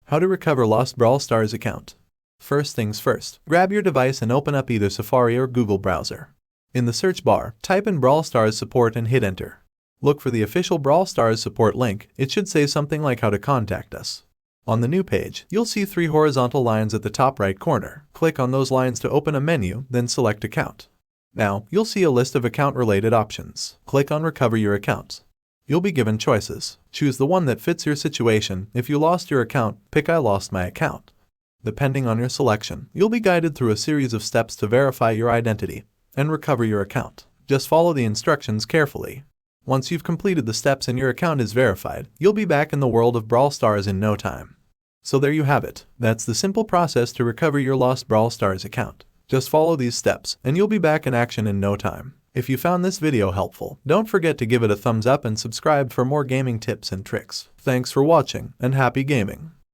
How to recover lost Brawl Stars account. First things first, grab your device and open up either Safari or Google browser. In the search bar, type in Brawl Stars support and hit enter. Look for the official Brawl Stars support link. It should say something like how to contact us. On the new page, you'll see 3 horizontal lines at the top right corner. Click on those lines to open a menu, then select account. Now, you'll see a list of account-related options. Click on Recover Your Account. You'll be given choices. Choose the one that fits your situation. If you lost your account, pick I lost my account. Depending on your selection, you'll be guided through a series of steps to verify your identity and recover your account. Just follow the instructions carefully. Once you've completed the steps and your account is verified, you'll be back in the world of Brawl Stars in no time. So there you have it. That's the simple process to recover your lost Brawl Stars account. Just follow these steps and you'll be back in action in no time. If you found this video helpful, don't forget to give it a thumbs up and subscribe for more gaming tips and tricks. Thanks for watching and happy gaming.